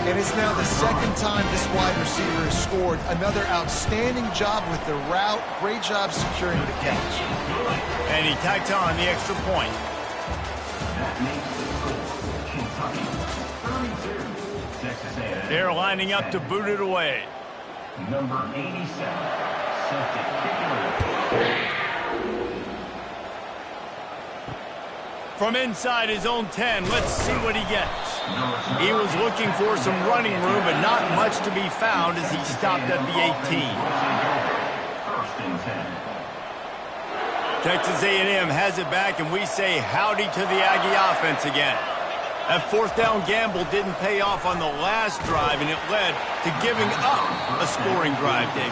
And it's now the second time this wide receiver has scored. Another outstanding job with the route. Great job securing the catch. And he tacked on the extra point. That makes the score Kentucky 32, Texas A&M. They're lining up to boot it away. Number 87, set to kick it. From inside his own 10, let's see what he gets. He was looking for some running room, but not much to be found as he stopped at the 18. First and 10. Texas A&M has it back, and we say howdy to the Aggie offense again. That 4th down gamble didn't pay off on the last drive, and it led to giving up a scoring drive, David.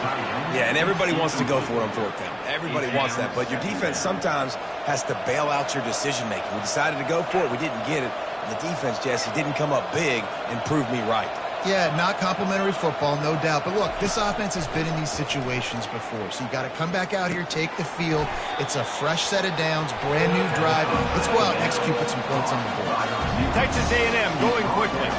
Yeah, and everybody wants to go for it on 4th down. Everybody wants that, but your defense sometimes has to bail out your decision-making. We decided to go for it. We didn't get it. And the defense, Jesse, didn't come up big and prove me right. Yeah, not complimentary football, no doubt. But look, this offense has been in these situations before. So you got to come back out here, take the field. It's a fresh set of downs, brand new drive. Let's go out and execute, put some points on the board. Texas A&M going quickly.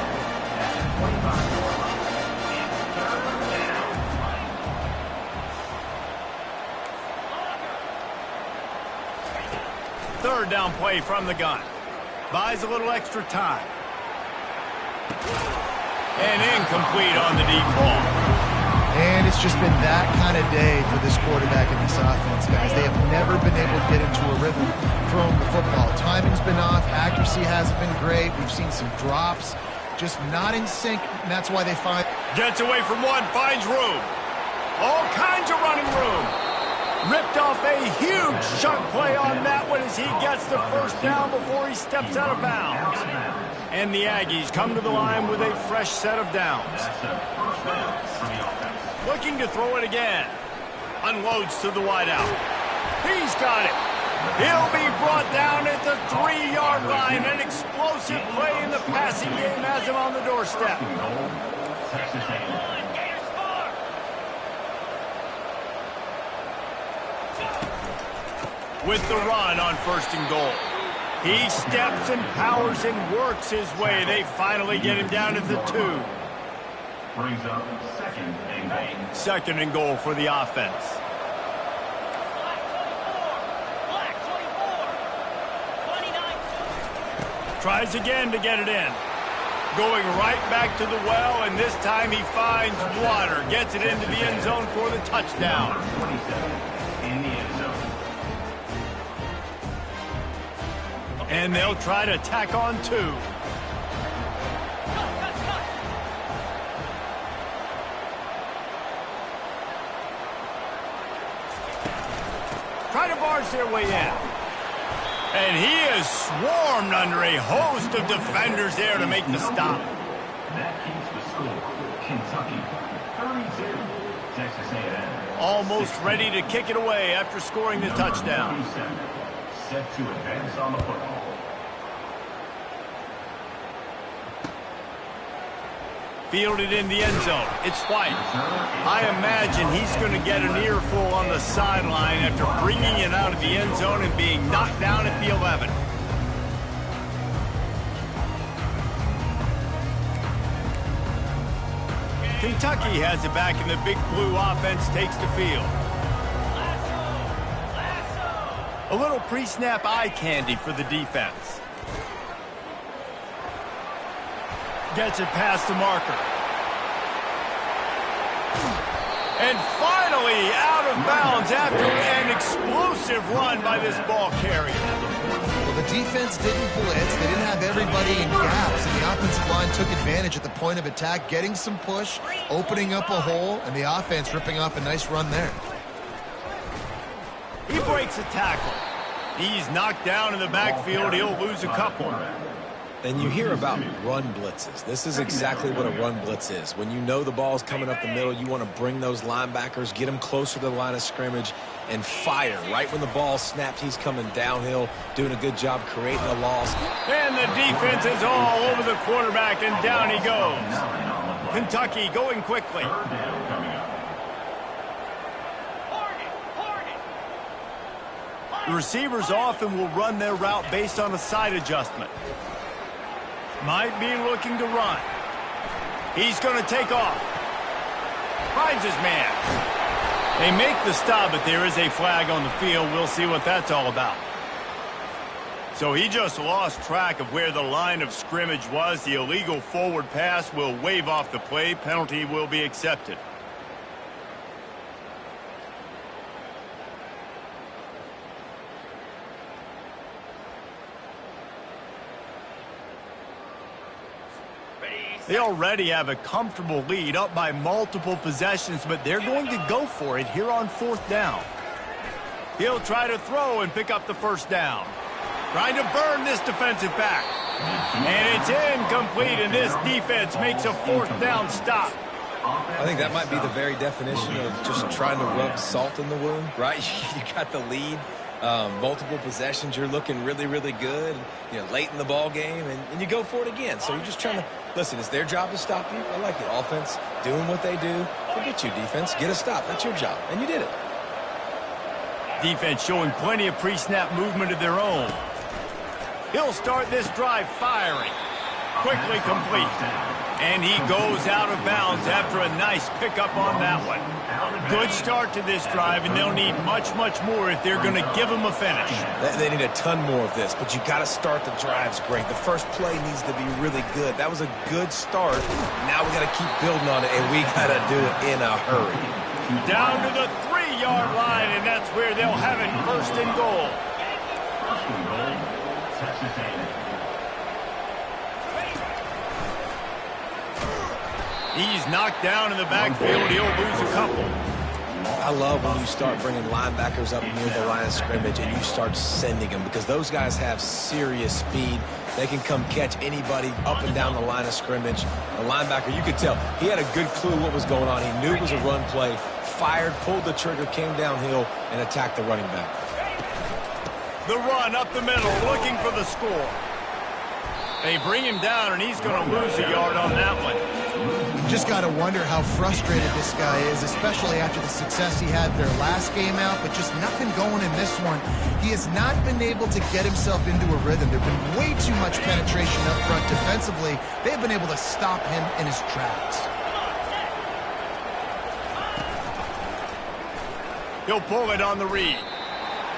Third down play from the gun. Buys a little extra time. And incomplete on the deep ball. And it's just been that kind of day for this quarterback and this offense, guys. They have never been able to get into a rhythm throwing the football. Timing's been off. Accuracy hasn't been great. We've seen some drops. Just not in sync, and that's why they find... Gets away from one, finds room. All kinds of running room. Ripped off a huge chunk play on that one as he gets the first down before he steps out of bounds. And the Aggies come to the line with a fresh set of downs. Looking to throw it again. Unloads to the wideout. He's got it. He'll be brought down at the 3-yard line. An explosive play in the passing game has him on the doorstep. With the run on 1st and goal. He steps and powers and works his way. They finally get him down at the 2. Brings up 2nd and goal. 2nd and goal for the offense. Tries again to get it in. Going right back to the well, and this time he finds water. Gets it into the end zone for the touchdown. 27 in the end zone. And they'll try to tack on 2. Try to barge their way in. And he is swarmed under a host of defenders there to make the stop. That keeps the score. Kentucky 32. Texas A&M. Almost ready to kick it away after scoring the touchdown. Set to advance on the football. Fielded in the end zone. It's White. I imagine he's going to get an earful on the sideline after bringing it out of the end zone and being knocked down at the 11. Kentucky has it back, and the big blue offense takes the field. A little pre-snap eye candy for the defense. Gets it past the marker. And finally out of bounds after an explosive run by this ball carrier. Well, the defense didn't blitz. They didn't have everybody in gaps, and the offensive line took advantage at the point of attack, getting some push, opening up a hole, and the offense ripping off a nice run there. He breaks a tackle. He's knocked down in the backfield. He'll lose a couple. And you hear about run blitzes. This is exactly what a run blitz is. When you know the ball's coming up the middle, you want to bring those linebackers, get them closer to the line of scrimmage, and fire. Right when the ball snapped, he's coming downhill, doing a good job creating a loss. And the defense is all over the quarterback, and down he goes. Kentucky going quickly. The receivers often will run their route based on a side adjustment. Might be looking to run. He's going to take off. Finds his man. They make the stop, but there is a flag on the field. We'll see what that's all about. So he just lost track of where the line of scrimmage was. The illegal forward pass will wave off the play. Penalty will be accepted. They already have a comfortable lead, up by multiple possessions, but they're going to go for it here on 4th down. He'll try to throw and pick up the first down. Trying to burn this defensive back. And it's incomplete, and this defense makes a 4th down stop. I think that might be the very definition of just trying to rub salt in the wound, right? You got the lead. Multiple possessions, you're looking really, really good, late in the ball game, and you go for it again. So you're just trying to, listen, it's their job to stop you. I like it. Offense, doing what they do. Forget you, defense. Get a stop. That's your job, and you did it. Defense showing plenty of pre-snap movement of their own. He'll start this drive firing. Quickly complete. And he goes out of bounds after a nice pickup on that one. Good start to this drive, and they'll need much, much more if they're going to give him a finish. They need a ton more of this, but you got to start the drives great. The first play needs to be really good. That was a good start. Now we got to keep building on it, and we got to do it in a hurry. Down to the 3-yard line, and that's where they'll have it 1st and goal. 1st and goal, Texas A&M. He's knocked down in the backfield. He'll lose a couple. I love when you start bringing linebackers up near the line of scrimmage and you start sending them, because those guys have serious speed. They can come catch anybody up and down the line of scrimmage. The linebacker, you could tell, he had a good clue what was going on. He knew it was a run play, fired, pulled the trigger, came downhill, and attacked the running back. The run up the middle, looking for the score. They bring him down, and he's going to lose a yard on that one. You just got to wonder how frustrated this guy is, especially after the success he had their last game out, but just nothing going in this one. He has not been able to get himself into a rhythm. There's been way too much penetration up front defensively. They've been able to stop him in his tracks. He'll pull it on the read.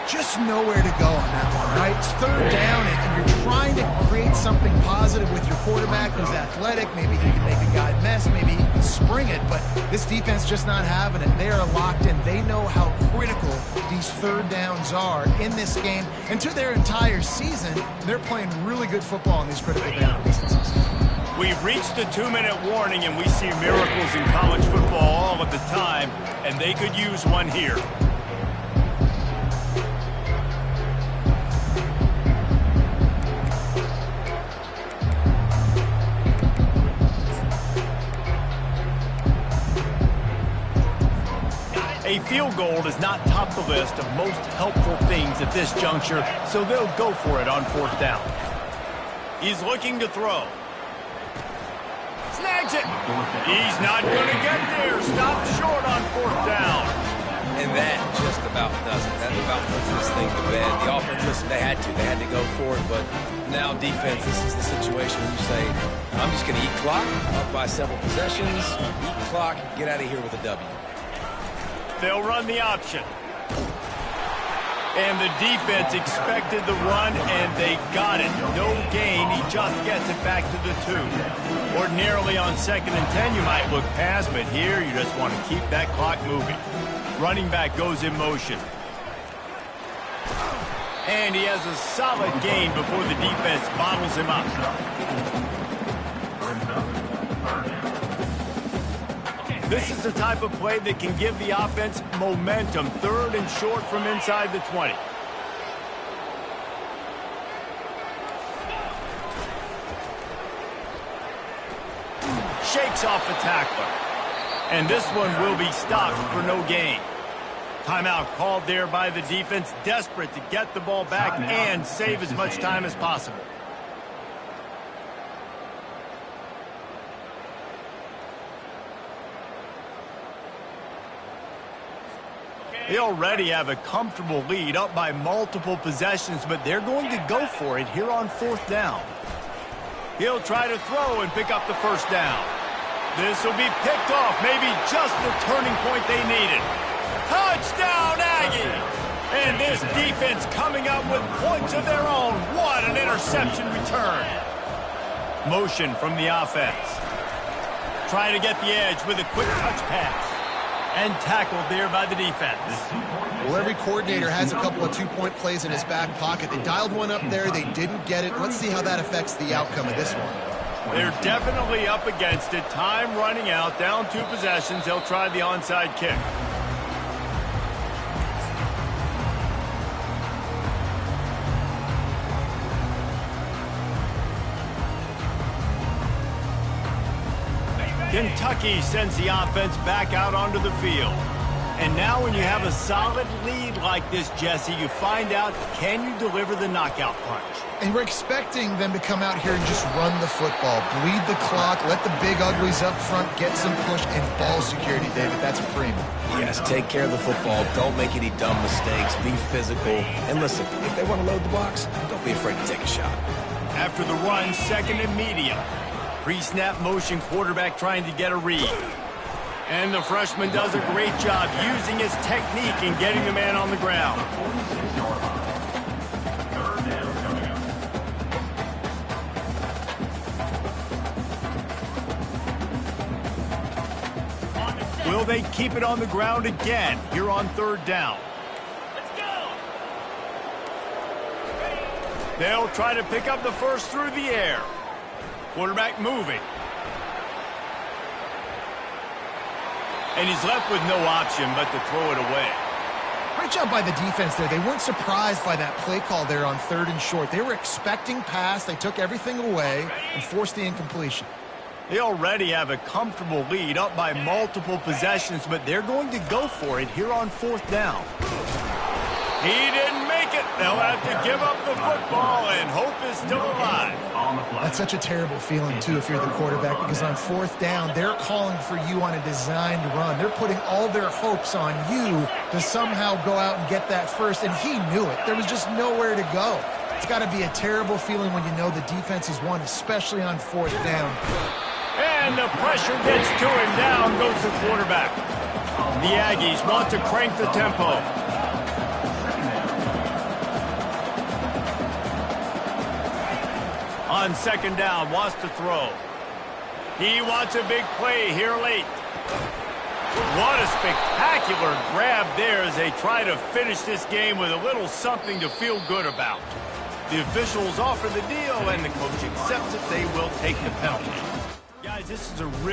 Just nowhere to go on that one, right? It's third down, and you're trying to create something positive with your quarterback who's athletic. Maybe he can make a guy miss. Maybe he can spring it, but this defense just not having it. They are locked in. They know how critical these third downs are in this game. And to their entire season, they're playing really good football in these critical down instances. We've reached the 2-minute warning, and we see miracles in college football all of the time, and they could use one here. A field goal does not top the list of most helpful things at this juncture, so they'll go for it on fourth down. He's looking to throw. Snags it. He's not going to get there. Stopped short on fourth down. And that just about does it. That about puts this thing to bed. The offense, listen, they had to go for it, but now defense, this is the situation where you say, I'm just going to eat clock, up by several possessions, eat clock, get out of here with a W. They'll run the option. And the defense expected the run, and they got it. No gain. He just gets it back to the 2. Ordinarily on 2nd and 10, you might look past, but here you just want to keep that clock moving. Running back goes in motion. And he has a solid gain before the defense bottles him up. This is the type of play that can give the offense momentum. 3rd and short from inside the 20. Shakes off the tackler. And this one will be stopped for no gain. Timeout called there by the defense, desperate to get the ball back and save as much time as possible. They already have a comfortable lead, up by multiple possessions, but they're going to go for it here on fourth down. He'll try to throw and pick up the first down. This will be picked off, maybe just the turning point they needed. Touchdown, Aggie! And this defense coming up with points of their own. What an interception return. Motion from the offense. Trying to get the edge with a quick touch pass. And tackled there by the defense. Well, every coordinator has a couple of two-point plays in his back pocket. They dialed one up there. They didn't get it. Let's see how that affects the outcome of this one. They're definitely up against it. Time running out. Down 2 possessions. They'll try the onside kick. Kentucky sends the offense back out onto the field. And now when you have a solid lead like this, Jesse, you find out, can you deliver the knockout punch? And we're expecting them to come out here and just run the football, bleed the clock, let the big uglies up front get some push and ball security, David. That's premium. Yes, take care of the football. Don't make any dumb mistakes. Be physical. And listen, if they want to load the box, don't be afraid to take a shot. After the run, 2nd and medium. Pre-snap motion, quarterback trying to get a read. And the freshman does a great job using his technique and getting the man on the ground. Will they keep it on the ground again here on 3rd down? They'll try to pick up the first through the air. Quarterback moving. and he's left with no option but to throw it away. Great job by the defense there. They weren't surprised by that play call there on 3rd and short. They were expecting pass. They took everything away and forced the incompletion. They already have a comfortable lead, up by multiple possessions, but they're going to go for it here on 4th down. He didn't make it. They'll have to give up the football, and hope is still alive. That's such a terrible feeling, too, if you're the quarterback, because on 4th down, they're calling for you on a designed run. They're putting all their hopes on you to somehow go out and get that first, and he knew it. There was just nowhere to go. It's got to be a terrible feeling when you know the defense has won, especially on 4th down. And the pressure gets to him. Down goes the quarterback. The Aggies want to crank the tempo. On 2nd down, wants to throw. He wants a big play here late. What a spectacular grab there as they try to finish this game with a little something to feel good about. The officials offer the deal, and the coach accepts it. They will take the penalty. Guys, this is a real